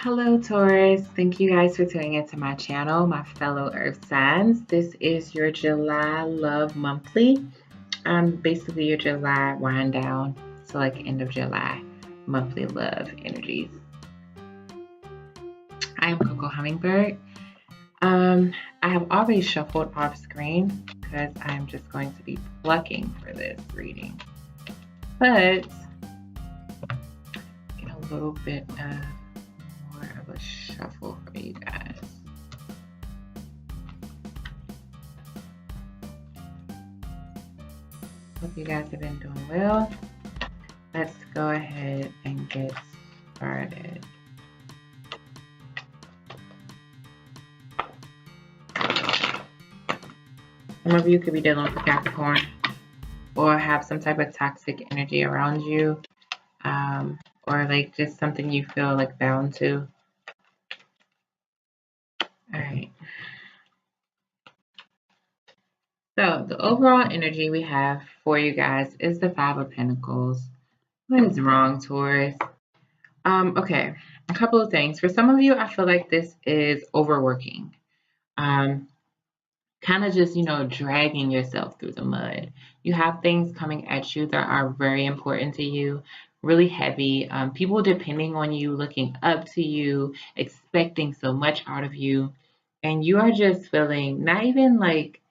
Hello, Taurus. Thank you guys for tuning into my channel, my fellow Earth signs. This is your July Love Monthly. Basically your July wind down, so like end of July monthly love energies. I am Coco Hummingbird. I have already shuffled off screen because I'm just going to be plucking for this reading, but get a little bit of more of a shuffle for you guys. Hope you guys have been doing well. Let's go ahead and get started. Some of you could be dealing with Capricorn or have some type of toxic energy around you, or like just something you feel like bound to. All right. So the overall energy we have for you guys is the Five of Pentacles. What is wrong, Taurus? Okay, a couple of things. For some of you, I feel like this is overworking. Kind of just, dragging yourself through the mud. You have things coming at you that are very important to you, really heavy. People depending on you, looking up to you, expecting so much out of you. And you are just feeling not even like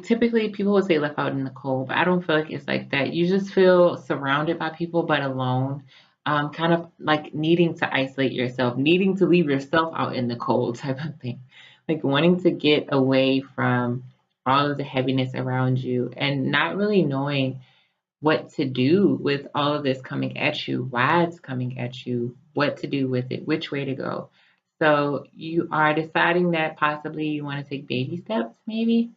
typically people would say left out in the cold, but I don't feel like it's like that. You just feel surrounded by people but alone. Kind of like needing to isolate yourself, needing to leave yourself out in the cold type of thing. Like wanting to get away from all of the heaviness around you and not really knowing what to do with all of this coming at you, why it's coming at you, what to do with it, which way to go. So you are deciding that possibly you want to take baby steps, maybe,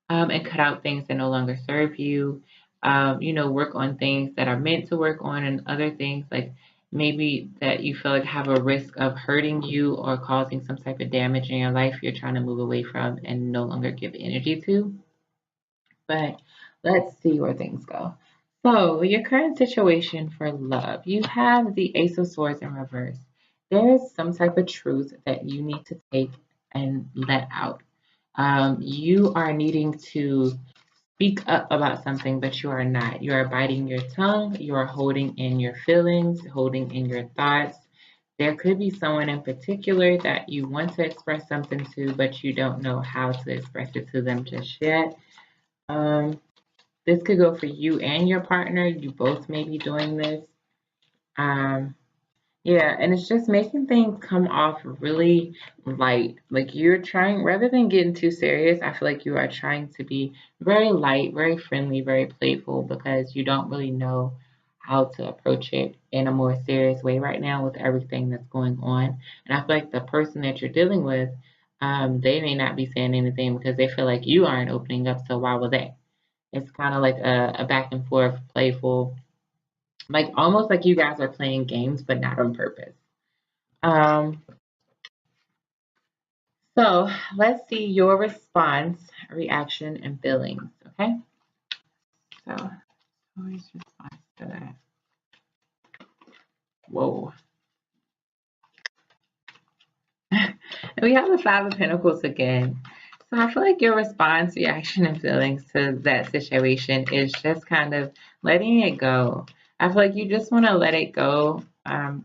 and cut out things that no longer serve you. Work on things that are meant to work on, and other things like maybe that you feel like have a risk of hurting you or causing some type of damage in your life you're trying to move away from and no longer give energy to. But let's see where things go. So, your current situation for love, you have the Ace of Swords in reverse. There is some type of truth that you need to take and let out. You are needing to speak up about something, but you are not. You are biting your tongue. You are holding in your feelings, holding in your thoughts. There could be someone in particular that you want to express something to, but you don't know how to express it to them just yet. This could go for you and your partner. You both may be doing this. Yeah, and it's just making things come off really light. Like you're trying, rather than getting too serious, I feel like you are trying to be very light, very friendly, very playful because you don't really know how to approach it in a more serious way right now with everything that's going on. And I feel like the person that you're dealing with, they may not be saying anything because they feel like you aren't opening up, so why would they? It's kind of like a back and forth, playful, like almost like you guys are playing games, but not on purpose. Um, so let's see your response, reaction, and feelings. Okay. So always response to that. Whoa. And we have the Five of Pentacles again. So I feel like your response, reaction, and feelings to that situation is just kind of letting it go. I feel like you just want to let it go.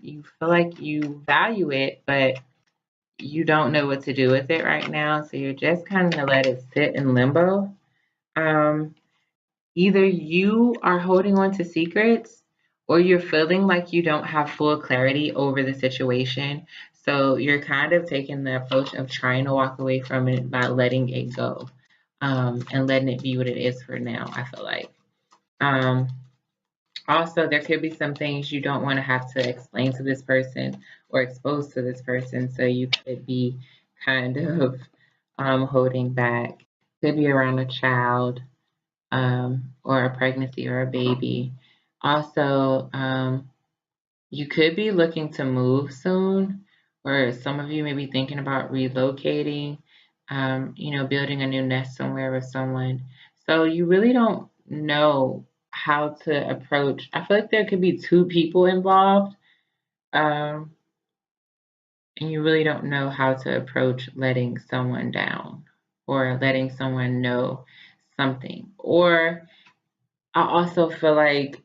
You feel like you value it, but you don't know what to do with it right now. So you're just kind of let it sit in limbo. Either you are holding on to secrets or you're feeling like you don't have full clarity over the situation. So you're kind of taking the approach of trying to walk away from it by letting it go, and letting it be what it is for now, I feel like. Um, Also, there could be some things you don't want to have to explain to this person or expose to this person. So you could be kind of holding back. Could be around a child, or a pregnancy or a baby. Also, you could be looking to move soon, or some of you may be thinking about relocating, building a new nest somewhere with someone. So you really don't know how to approach. I feel like there could be two people involved. Um, and you really don't know how to approach letting someone down or letting someone know something. Or I also feel like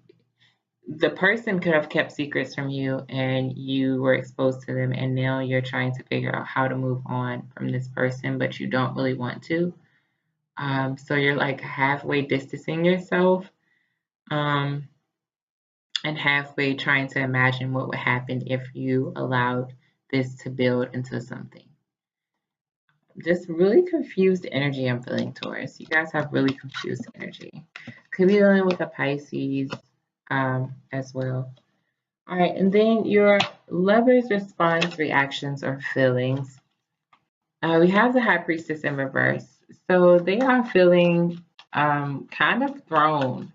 the person could have kept secrets from you and you were exposed to them, and now you're trying to figure out how to move on from this person, but you don't really want to. So you're like halfway distancing yourself, um, and halfway trying to imagine what would happen if you allowed this to build into something. Just really confused energy I'm feeling, Taurus. You guys have really confused energy. Could be dealing with a Pisces as well. All right, and then your lover's response, reactions, or feelings. We have the High Priestess in reverse. So they are feeling kind of thrown.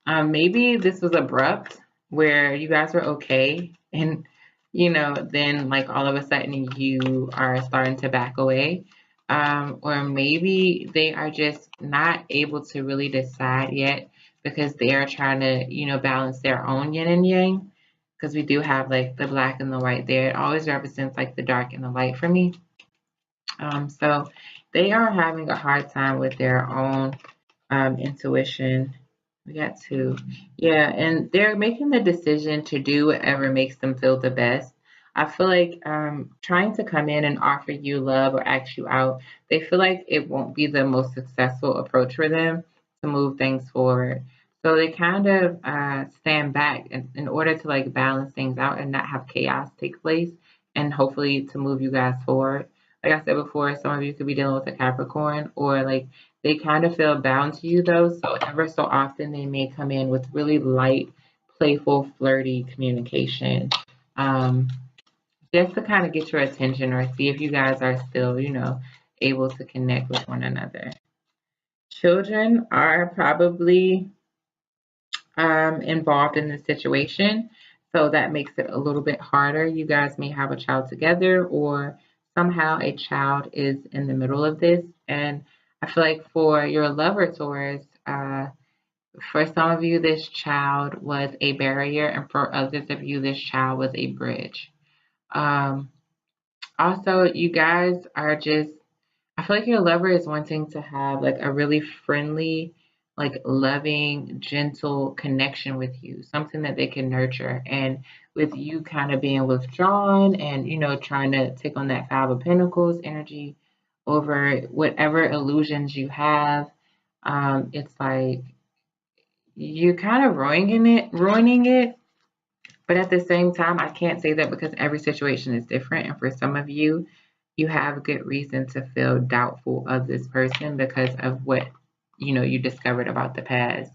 Maybe this was abrupt where you guys were okay, and then like all of a sudden you are starting to back away. Or maybe they are just not able to really decide yet because they are trying to, balance their own yin and yang. Because we do have like the black and the white there. It always represents like the dark and the light for me. So they are having a hard time with their own intuition. We got two. Yeah, and they're making the decision to do whatever makes them feel the best. I feel like trying to come in and offer you love or ask you out, they feel like it won't be the most successful approach for them to move things forward. So they kind of stand back in order to like balance things out and not have chaos take place, and hopefully to move you guys forward. Like I said before, some of you could be dealing with a Capricorn, or like they kind of feel bound to you though, so ever so often they may come in with really light, playful, flirty communication, um, just to kind of get your attention or see if you guys are still, able to connect with one another. Children are probably involved in the situation. So that makes it a little bit harder. You guys may have a child together, or somehow a child is in the middle of this. And I feel like for your lover, Taurus, for some of you, this child was a barrier, and for others of you, this child was a bridge. Um, Also, you guys are just, I feel like your lover is wanting to have like a really friendly, like loving, gentle connection with you, something that they can nurture. And with you kind of being withdrawn and, trying to take on that Five of Pentacles energy over whatever illusions you have, it's like you're kind of ruining it. But at the same time, I can't say that because every situation is different. And for some of you, you have good reason to feel doubtful of this person because of what, you discovered about the past.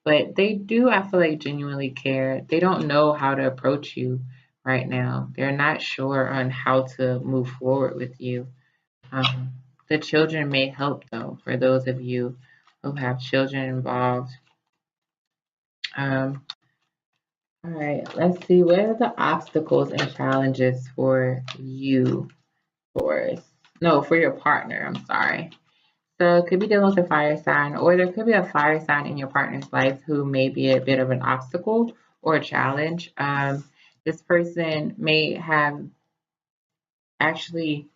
But they do, I feel like, genuinely care. They don't know how to approach you right now. They're not sure on how to move forward with you. Um, the children may help, though, for those of you who have children involved. Um, All right, let's see. What are the obstacles and challenges for you, Taurus? No, for your partner. I'm sorry. So it could be dealing with a fire sign, or there could be a fire sign in your partner's life who may be a bit of an obstacle or a challenge. This person may have actually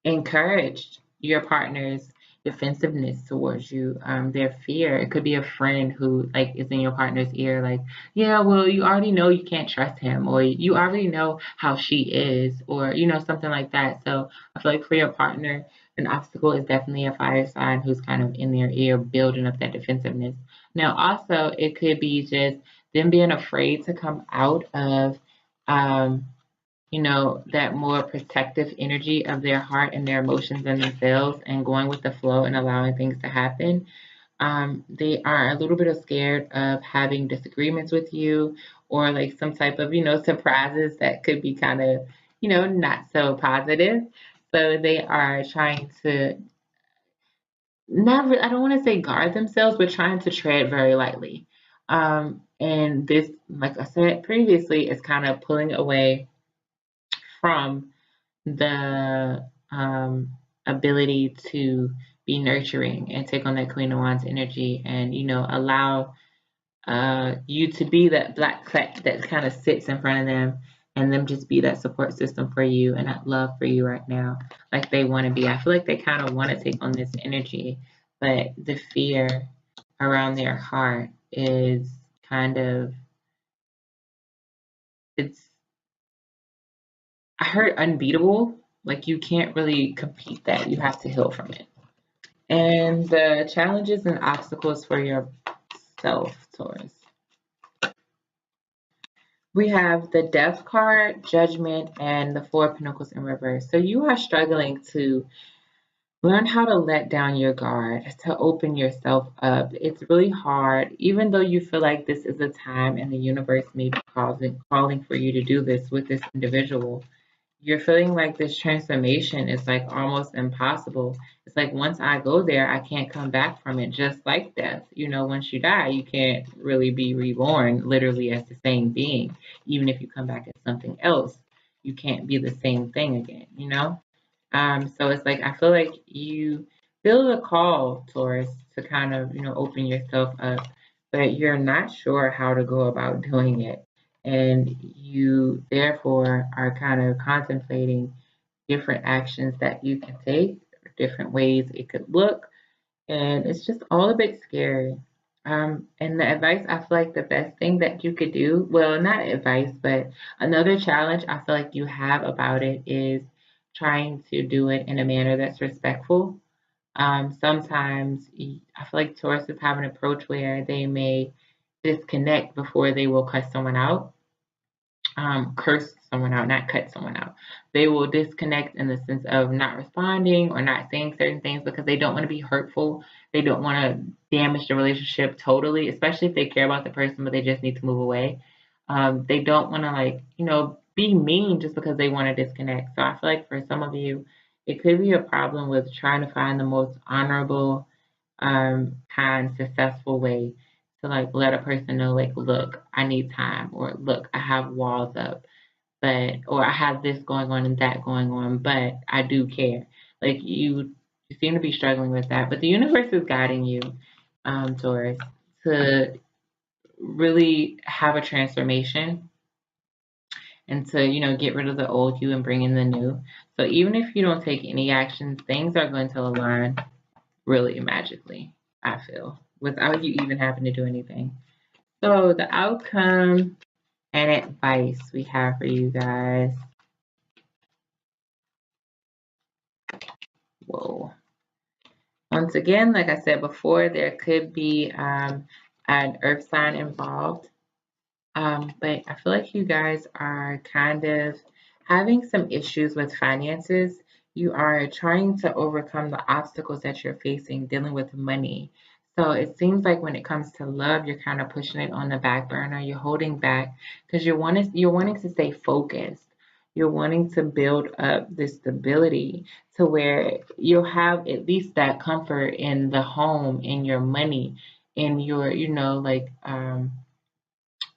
encouraged your partner's defensiveness towards you, their fear. It could be a friend who like is in your partner's ear, like, yeah, well, you already know you can't trust him, or you already know how she is, or something like that. So I feel like for your partner, an obstacle is definitely a fire sign who's kind of in their ear, building up that defensiveness. Now, also, it could be just them being afraid to come out of um, that more protective energy of their heart and their emotions and themselves, and going with the flow and allowing things to happen. They are a little bit scared of having disagreements with you, or like some type of, surprises that could be kind of, not so positive. So they are trying to I don't want to say guard themselves, but trying to tread very lightly. And this, like I said previously, is kind of pulling away from the ability to be nurturing and take on that Queen of Wands energy, and allow you to be that black cat that kind of sits in front of them and them just be that support system for you and that love for you right now, like they want to be. I feel like they kind of want to take on this energy, but the fear around their heart is kind of, it's, I heard unbeatable. Like you can't really compete that. You have to heal from it. And the challenges and obstacles for yourself, Taurus. We have the Death card, Judgment, and the Four of Pentacles in reverse. So you are struggling to learn how to let down your guard, to open yourself up. It's really hard, even though you feel like this is a time and the universe may be calling for you to do this with this individual. You're feeling like this transformation is like almost impossible. It's like once I go there, I can't come back from it, just like death. You know, once you die, you can't really be reborn literally as the same being. Even if you come back as something else, you can't be the same thing again, you know? So it's like I feel like you feel the call, Taurus, to kind of, you know, open yourself up, but you're not sure how to go about doing it. And you therefore are kind of contemplating different actions that you can take, different ways it could look, and it's just all a bit scary. And the advice, I feel like the best thing that you could do, well, not advice, but another challenge I feel like you have about it is trying to do it in a manner that's respectful. Sometimes I feel like Tauruses have an approach where they may disconnect before they will cuss someone out, curse someone out, not cut someone out. They will disconnect in the sense of not responding or not saying certain things because they don't want to be hurtful. They don't want to damage the relationship totally, especially if they care about the person, but they just need to move away. They don't want to, like, you know, be mean just because they want to disconnect. So I feel like for some of you, it could be a problem with trying to find the most honorable, kind, successful way to like let a person know, like, look, I need time, or look, I have walls up, but, or I have this going on and that going on, but I do care. Like you seem to be struggling with that, but the universe is guiding you, Taurus, to really have a transformation and to, you know, get rid of the old you and bring in the new. So even if you don't take any actions, things are going to align really magically, I feel, without you even having to do anything. So the outcome and advice we have for you guys. Whoa. Once again, like I said before, there could be an earth sign involved. But I feel like you guys are kind of having some issues with finances. You are trying to overcome the obstacles that you're facing dealing with money. So it seems like when it comes to love, you're kind of pushing it on the back burner. You're holding back because you're wanting to stay focused. You're wanting to build up this stability to where you'll have at least that comfort in the home, in your money, in your, you know, like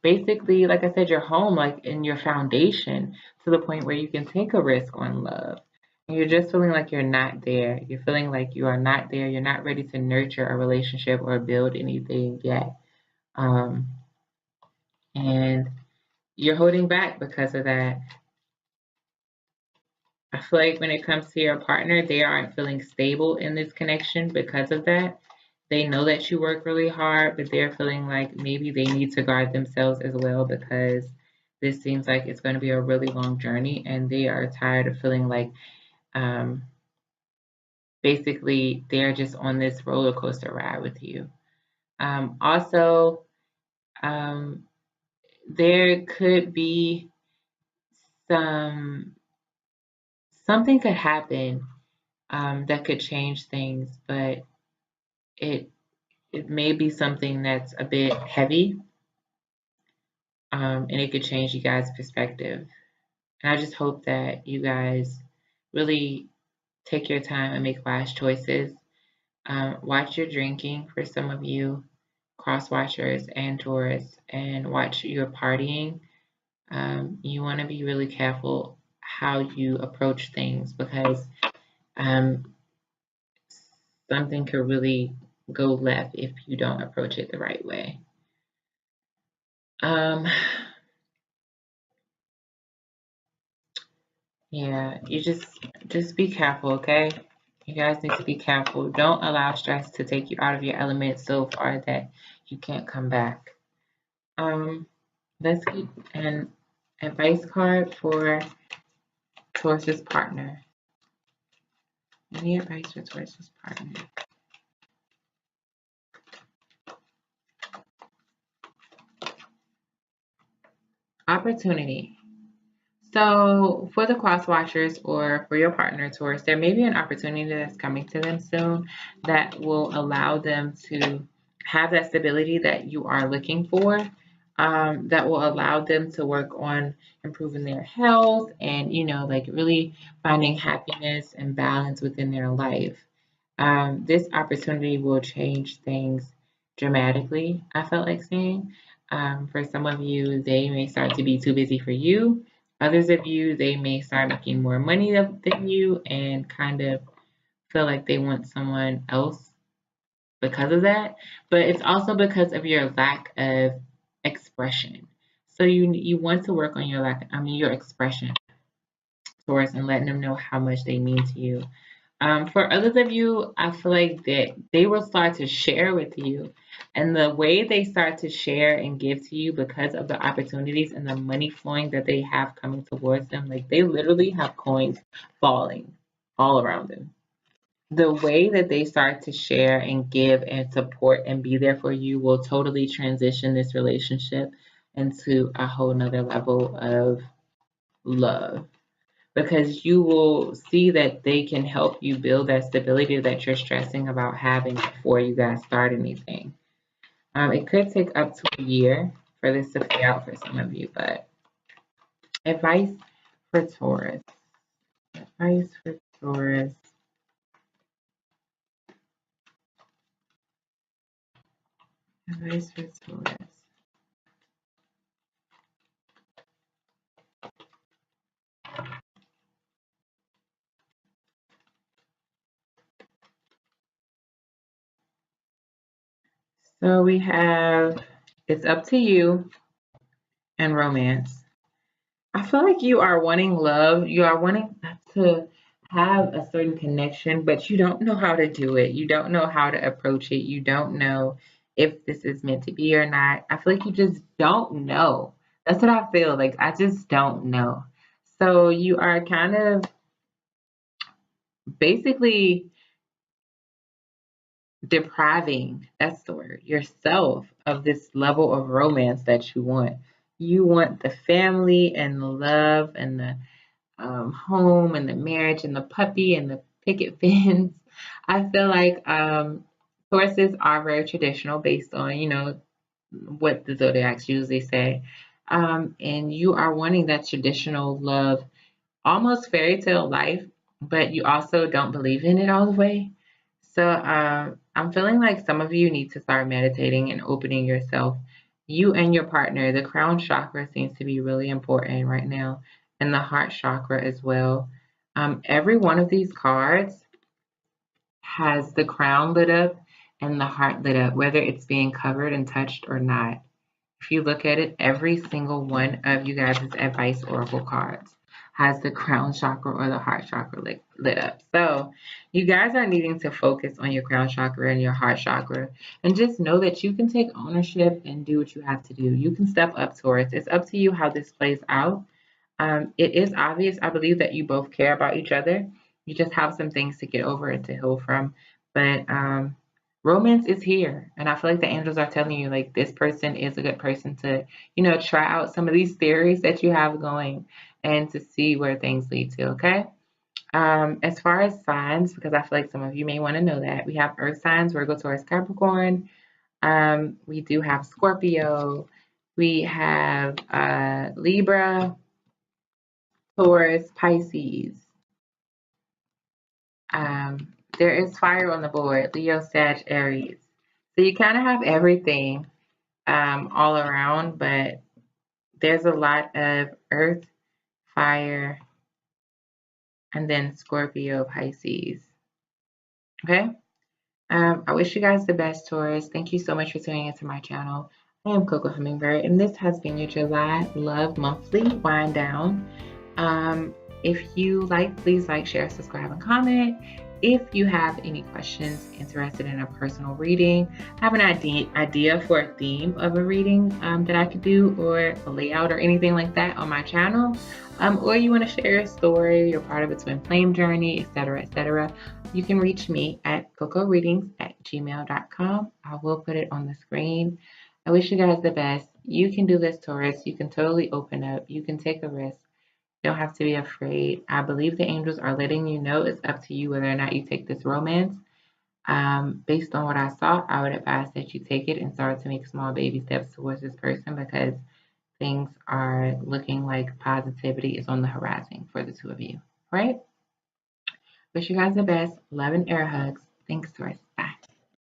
basically, like I said, your home, like in your foundation, to the point where you can take a risk on love. And you're just feeling like you're not there. You're feeling like you are not there. You're not ready to nurture a relationship or build anything yet. Um, and you're holding back because of that. I feel like when it comes to your partner, they aren't feeling stable in this connection because of that. They know that you work really hard, but they're feeling like maybe they need to guard themselves as well because this seems like it's going to be a really long journey and they are tired of feeling like um, basically they're just on this roller coaster ride with you. Also, um, there could be some something could happen that could change things, but it it may be something that's a bit heavy, and it could change you guys' perspective. And I just hope that you guys really take your time and make wise choices. Watch your drinking for some of you, cross watchers and tourists, and watch your partying. You want to be really careful how you approach things because um, something could really go left if you don't approach it the right way. Um, Yeah, you just be careful, okay? You guys need to be careful. Don't allow stress to take you out of your element so far that you can't come back. Um, let's get an advice card for Taurus's partner. Any advice for Taurus's partner? Opportunity. So for the cross watchers or for your partner, Taurus, there may be an opportunity that's coming to them soon that will allow them to have that stability that you are looking for. That will allow them to work on improving their health and, like really finding happiness and balance within their life. This opportunity will change things dramatically, I felt like saying. For some of you, they may start to be too busy for you. Others of you, they may start making more money than you and kind of feel like they want someone else because of that. But it's also because of your lack of expression. So you want to work on your expression towards and letting them know how much they mean to you. For others of you, I feel like that they will start to share with you. And the way they start to share and give to you because of the opportunities and the money flowing that they have coming towards them, like they literally have coins falling all around them. The way that they start to share and give and support and be there for you will totally transition this relationship into a whole nother level of love because you will see that they can help you build that stability that you're stressing about having before you guys start anything. It could take up to a year for this to play out for some of you, but advice for Taurus. Advice for Taurus. Advice for Taurus. So we have it's up to you and romance. I feel like you are wanting love. You are wanting to have a certain connection, but you don't know how to do it. You don't know how to approach it. You don't know if this is meant to be or not. I feel like you just don't know. That's what I feel like. I just don't know. So you are kind of basically depriving, that's the word, yourself of this level of romance that you want. You want the family and the love and the home and the marriage and the puppy and the picket fence. I feel like Tauruses are very traditional based on, what the zodiacs usually say. And you are wanting that traditional love, almost fairy tale life, but you also don't believe in it all the way. So I'm feeling like some of you need to start meditating and opening yourself. You and your partner, the crown chakra seems to be really important right now, and the heart chakra as well. Every one of these cards has the crown lit up and the heart lit up, whether it's being covered and touched or not. If you look at it, every single one of you guys' advice oracle cards has the crown chakra or the heart chakra lit up. So you guys are needing to focus on your crown chakra and your heart chakra and just know that you can take ownership and do what you have to do. You can step up towards. It's up to you how this plays out. It is obvious, I believe, that you both care about each other. You just have some things to get over and to heal from. But romance is here. And I feel like the angels are telling you, like, this person is a good person to, try out some of these theories that you have going and to see where things lead to, okay? As far as signs, because I feel like some of you may want to know that, we have earth signs, Virgo, Taurus, Capricorn. We do have Scorpio. We have Libra, Taurus, Pisces. There is fire on the board, Leo, Sag, Aries. So you kind of have everything all around, but there's a lot of earth, fire, and then Scorpio, Pisces. Okay? I wish you guys the best, Taurus. Thank you so much for tuning into my channel. I am Coco Hummingbird, and this has been your July Love Monthly Wind Down. If you like, please like, share, subscribe, and comment. If you have any questions, interested in a personal reading, have an idea for a theme of a reading that I could do, or a layout or anything like that on my channel, or you want to share a story, you're part of a twin flame journey, etc., you can reach me at cocoreadings@gmail.com. I will put it on the screen. I wish you guys the best. You can do this, Taurus. You can totally open up. You can take a risk. You don't have to be afraid. I believe the angels are letting you know it's up to you whether or not you take this romance. Based on what I saw, I would advise that you take it and start to make small baby steps towards this person, because things are looking like positivity is on the horizon for the two of you. Right? Wish you guys the best. Love and air hugs. Thanks, Taurus.